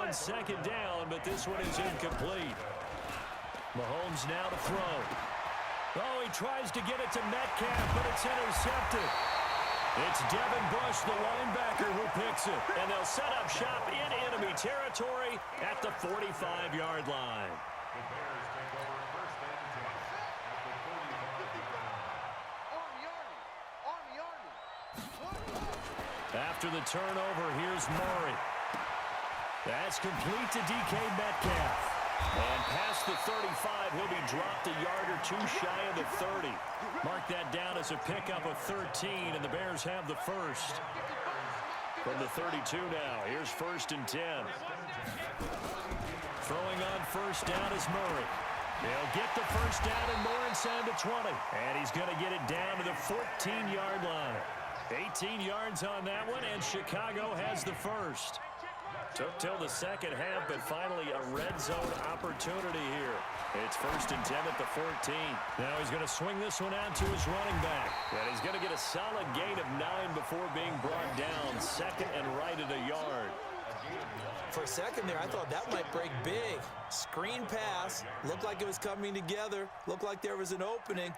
on second down, but this one is incomplete. Mahomes now to throw. Oh, he tries to get it to Metcalf, but it's intercepted. It's Devin Bush, the linebacker, who picks it. And they'll set up shop in enemy territory at the 45-yard line. The Bears take over first and 10 at the 45. After the turnover, here's Murray. That's complete to DK Metcalf. And past the 35, he'll be dropped a yard or two shy of the 30. Mark that down as a pickup of 13, and the Bears have the first. From the 32 now, here's first and 10. Throwing on first down is Murray. They'll get the first down and more inside the 20. And he's going to get it down to the 14-yard line. 18 yards on that one, and Chicago has the first. Took till the second half, but finally a red zone opportunity here. It's first and 10 at the 14. Now he's going to swing this one out to his running back. And he's going to get a solid gain of 9 before being brought down. Second and right at a yard. For a second there, I thought that might break big. Screen pass. Looked like it was coming together. Looked like there was an opening.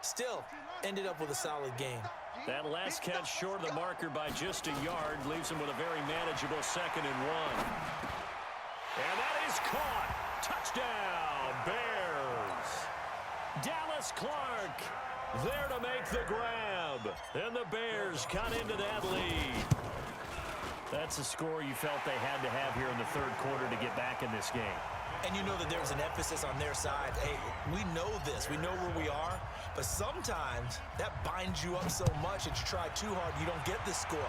Still, ended up with a solid gain. That last catch short of the marker by just a yard leaves him with a very manageable second and 1. And that is caught. Touchdown, Bears. Dallas Clark there to make the grab. And the Bears cut into that lead. That's a score you felt they had to have here in the third quarter to get back in this game. And you know that there's an emphasis on their side. Hey, we know this. We know where we are. But sometimes that binds you up so much that you try too hard, you don't get the score.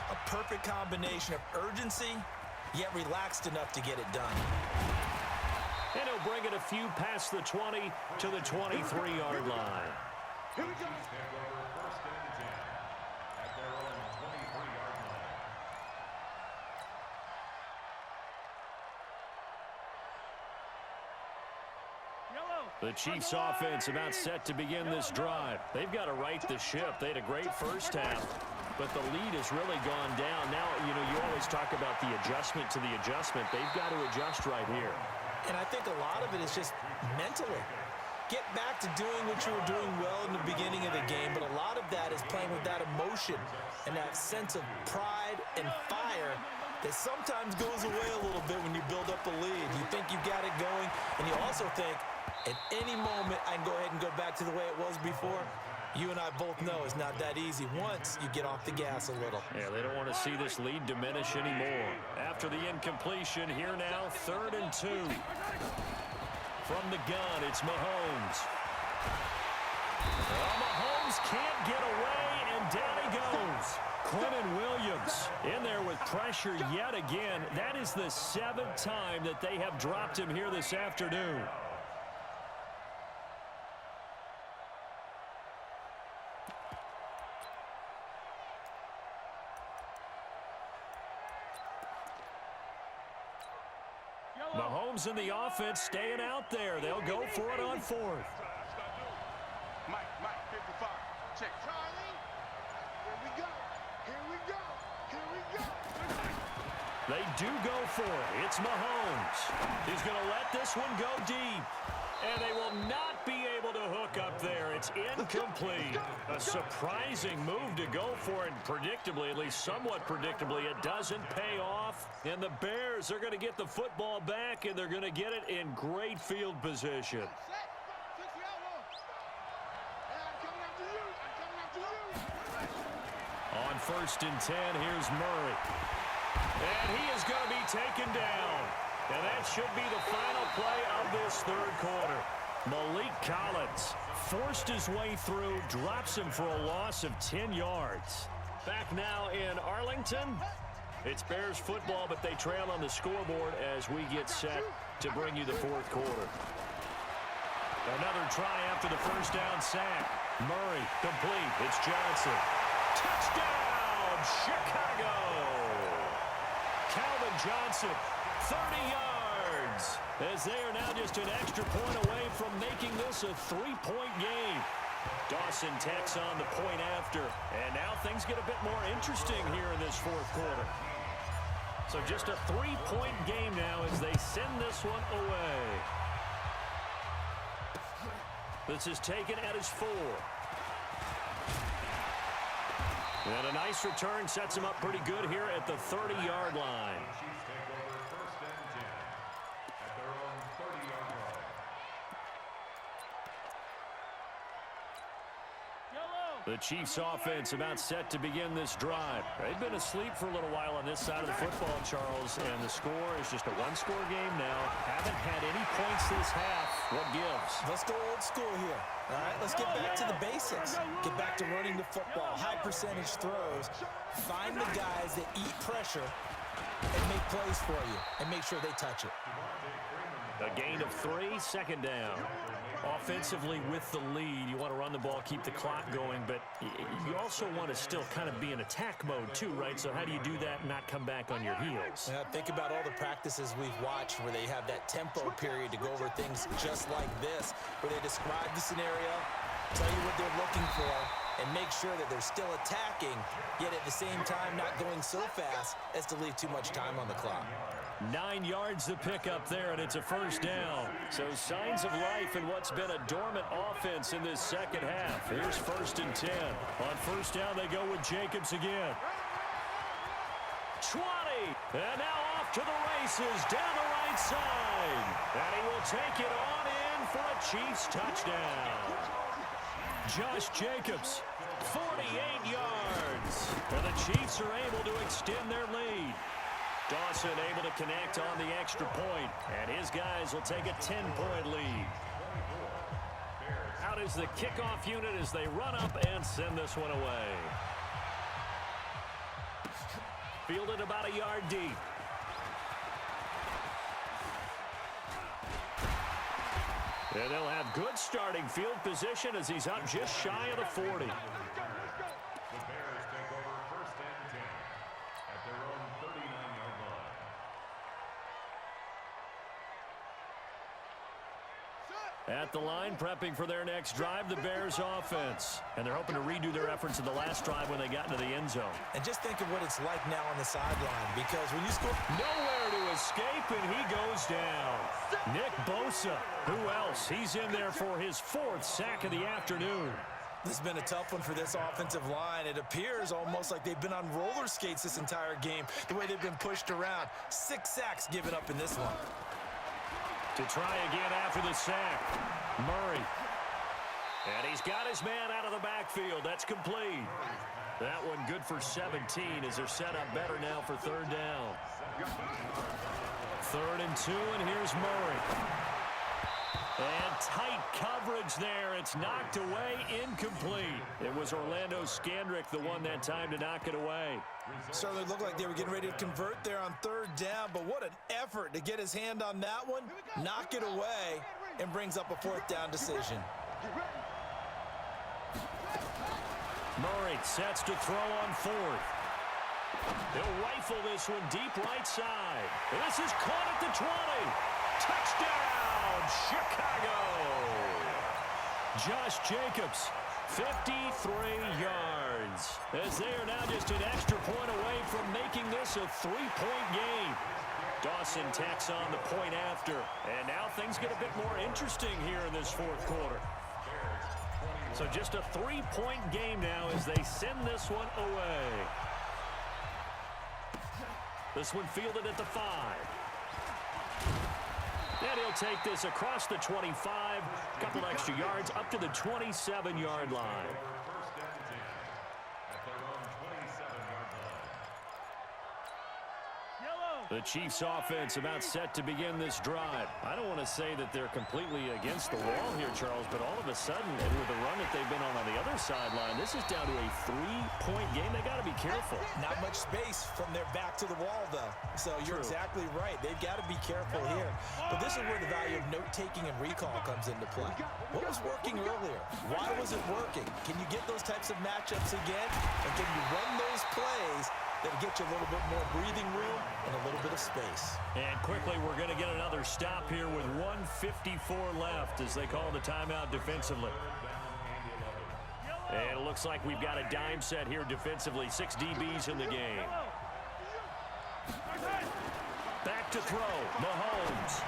A perfect combination of urgency, yet relaxed enough to get it done. And he'll bring it a few past the 20 to the 23-yard line. Here we go. Take over first and 10 at their own 23-yard line. The Chiefs offense about set to begin this drive. They've got to right the ship. They had a great first half, but the lead has really gone down. Now, you always talk about the adjustment to the adjustment. They've got to adjust right here. And I think a lot of it is just mentally. Get back to doing what you were doing well in the beginning of the game, but a lot of that is playing with that emotion and that sense of pride and fire that sometimes goes away a little bit when you build up a lead. You think you've got it going, and you also think, at any moment, I can go ahead and go back to the way it was before. You and I both know it's not that easy once you get off the gas a little. Yeah, they don't want to see this lead diminish anymore. After the incompletion, here now, 3rd and 2. From the gun, it's Mahomes. Well, Mahomes can't get away, and down he goes. Quentin Williams in there with pressure yet again. That is the 7th time that they have dropped him here this afternoon. Mahomes in the offense staying out there. They'll go for it on 4th. Mike, 55. Check. Charlie. Here we go. Here we go. Here we go. They do go for it. It's Mahomes. He's going to let this one go deep. And they will not be able to hook up there. It's incomplete. A surprising move to go for it. Predictably, at least somewhat predictably, it doesn't pay off. And the Bears are going to get the football back, and they're going to get it in great field position. On 1st and 10, here's Murray. And he is going to be taken down. And that should be the final play of this third quarter. Malik Collins forced his way through, drops him for a loss of 10 yards. Back now in Arlington. It's Bears football, but they trail on the scoreboard as we get set to bring you the fourth quarter. Another try after the first down sack. Murray complete. It's Johnson. Touchdown, Chicago! Calvin Johnson, 30 yards, as they are now just an extra point away from making this a 3-point game. Dawson tacks on the point after, and now things get a bit more interesting here in this fourth quarter. So just a 3-point game now send this one away. This is taken at his 4. And a nice return sets him up pretty good here at the 30-yard line. Chiefs take over first and 10 at their own 30-yard line. The Chiefs offense about set to begin this drive. They've been asleep for a little while on this side of the football, Charles, and the score is just a one-score game now. Haven't had any points this half. What gives? Let's go old school here. All right, let's get back to the basics. Get back to running the football, high percentage throws. Find the guys that eat pressure and make plays for you and make sure they touch it. A gain of 3, second down. Offensively with the lead, you want to run the ball, keep the clock going, but you also want to still kind of be in attack mode too, right? So how do you do that and not come back on your heels? Yeah, think about all the practices we've watched where they have that tempo period to go over things just like this, where they describe the scenario, tell you what they're looking for, and make sure that they're still attacking, yet at the same time not going so fast as to leave too much time on the clock. 9 yards to pick up there, and it's a first down. So signs of life in what's been a dormant offense in this second half. Here's first and 10. On first down, they go with Jacobs again. 20, and now off to the races down the right side. And he will take it on in for a Chiefs touchdown. Josh Jacobs, 48 yards. And the Chiefs are able to extend their lead. Dawson able to connect on the extra point, and his guys will take a 10-point lead. Out is the kickoff unit as they run up and send this one away. Fielded about a yard deep. And they'll have good starting field position as he's up just shy of the 40. At the line, prepping for their next drive, the Bears offense. And they're hoping to redo their efforts in the last drive when they got into the end zone. And just think of what it's like now on the sideline, because when you score... Nowhere to escape, and he goes down. Nick Bosa, who else? He's in there for his 4th sack of the afternoon. This has been a tough one for this offensive line. It appears almost like they've been on roller skates this entire game, the way they've been pushed around. 6 sacks given up in this one. To try again after the sack, Murray. And he's got his man out of the backfield. That's complete. That one good for 17 as they're set up better now for third down. 3rd and 2, and here's Murray. And tight coverage there. It's knocked away, incomplete. It was Orlando Scandrick, the one that time to knock it away. Certainly looked like they were getting ready to convert there on 3rd down, but what an effort to get his hand on that one, knock it away, and brings up a 4th down decision. Murray sets to throw on 4th. He'll rifle this one deep right side. This is caught at the 20. Touchdown, Chicago! Josh Jacobs, 53 yards. As they are now just an extra point away from making this a 3-point game. Dawson tacks on the point after. And now things get a bit more interesting here in this 4th quarter. So just a 3-point game now as they send this one away. This one fielded at the 5. And he'll take this across the 25, a couple extra yards, up to the 27-yard line. The Chiefs offense about set to begin this drive. I don't want to say that they're completely against the wall here, Charles, but all of a sudden, and with the run that they've been on the other sideline, this is down to a 3-point game. They got to be careful. Not much space from their back to the wall, though. So you're exactly right. They've got to be careful here. But this is where the value of note-taking and recall comes into play. What was working earlier? Why was it working? Can you get those types of matchups again? And can you run those plays that'll get you a little bit more breathing room and a little bit of space? And quickly, we're going to get another stop here with 1:54 left as they call the timeout defensively. And it looks like we've got a dime set here defensively. 6 DBs in the game. Back to throw, Mahomes.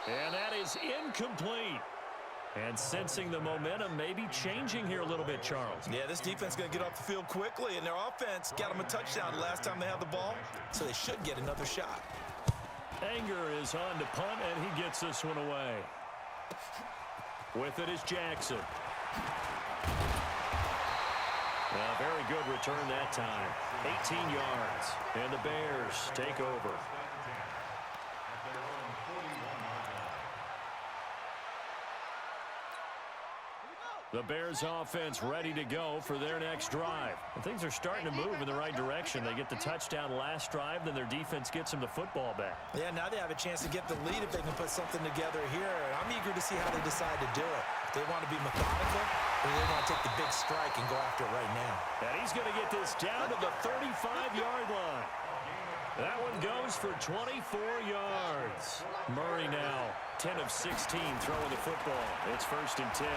And that is incomplete. And sensing the momentum may be changing here a little bit, Charles. Yeah, this defense is going to get off the field quickly, and their offense got them a touchdown last time they had the ball, so they should get another shot. Anger is on to punt, and he gets this one away. With it is Jackson. Very good return that time. 18 yards. And the Bears take over. The Bears offense ready to go for their next drive. And things are starting to move in the right direction. They get the touchdown last drive, then their defense gets them the football back. Yeah, now they have a chance to get the lead if they can put something together here. I'm eager to see how they decide to do it. They want to be methodical, or they want to take the big strike and go after it right now. And he's going to get this down to the 35-yard line. That one goes for 24 yards. Murray now 10 of 16 throwing the football. It's 1st and 10.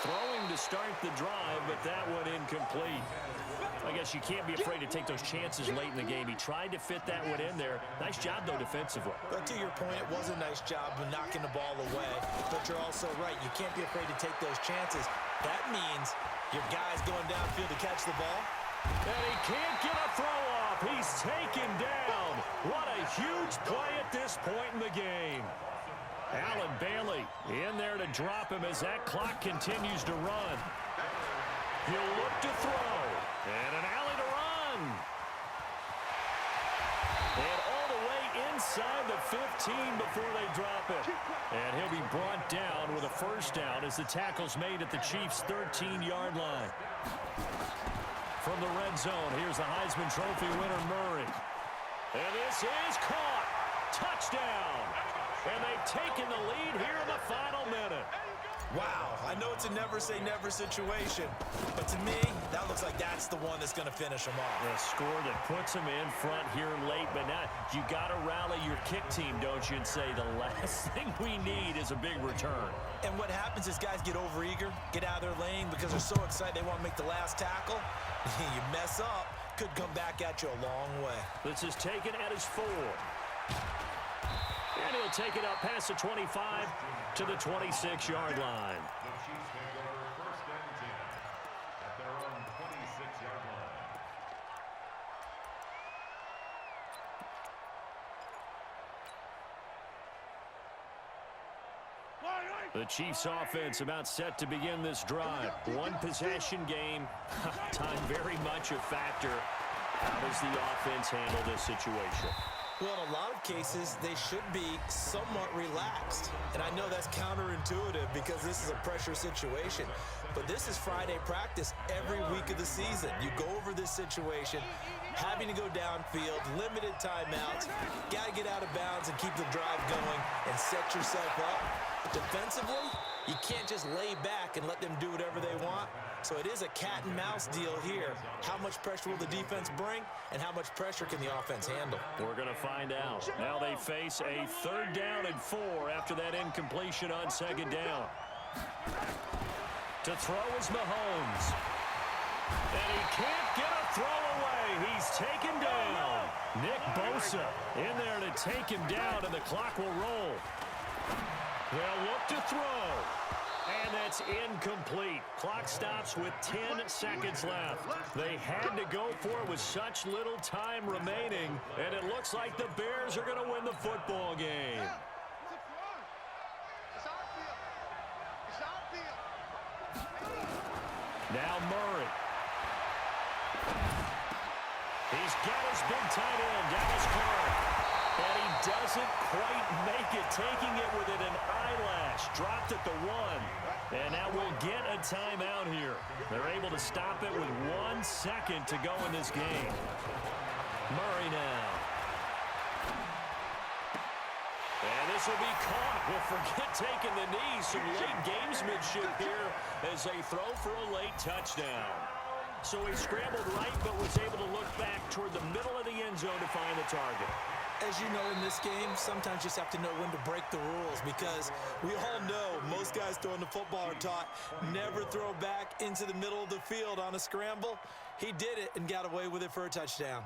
Throwing to start the drive, but that one incomplete. I guess you can't be afraid to take those chances late in the game. He tried to fit that one in there. Nice job, though, defensively. But to your point, it was a nice job of knocking the ball away. But you're also right. You can't be afraid to take those chances. That means your guy's going downfield to catch the ball. And he can't get a throw off. He's taken down. What a huge play at this point in the game. Allen Bailey in there to drop him as that clock continues to run. He'll look to throw. And an alley to run. And all the way inside the 15 before they drop it. And he'll be brought down with a first down as the tackle's made at the Chiefs' 13-yard line. From the red zone, here's the Heisman Trophy winner, Murray. And this is caught. Touchdown. And they've taken the lead here in the final minute. Wow, I know it's a never-say-never situation, but to me, that looks like that's the one that's going to finish them off. A score that puts them in front here late, but now you got to rally your kick team, don't you, and say the last thing we need is a big return. And what happens is guys get overeager, get out of their lane because they're so excited they want to make the last tackle. You mess up, could come back at you a long way. This is taken at his 4. And he'll take it up past the 25 to the 26-yard line. The Chiefs take over 1st and 10 at their own 26-yard line. The Chiefs offense about set to begin this drive. One possession game. Time very much a factor. How does the offense handle this situation? Well, in a lot of cases, they should be somewhat relaxed. And I know that's counterintuitive because this is a pressure situation. But this is Friday practice every week of the season. You go over this situation, having to go downfield, limited timeouts, got to get out of bounds and keep the drive going and set yourself up. Defensively, you can't just lay back and let them do whatever they want. So it is a cat and mouse deal here. How much pressure will the defense bring, and how much pressure can the offense handle? We're going to find out. Now they face a 3rd down and 4 after that incompletion on 2nd down. To throw is Mahomes. And he can't get a throw away. He's taken down. Nick Bosa in there to take him down, and the clock will roll. They'll look to throw. And that's incomplete. Clock stops with 10 seconds left. They had to go for it with such little time remaining, and it looks like the Bears are going to win the football game. Now Murray. He's got his big tight end, Dallas Clark. And he doesn't quite make it, taking it within an eyelash. Dropped at the 1. And now we'll get a timeout here. They're able to stop it with 1 second to go in this game. Murray now. And this will be caught. We'll forget taking the knee. Some late gamesmanship here as they throw for a late touchdown. So he scrambled right, but was able to look back toward the middle of the end zone to find the target. as you know in this game, sometimes you just have to know when to break the rules, because we all know most guys throwing the football are taught never throw back into the middle of the field on a scramble. He did it and got away with it for a touchdown.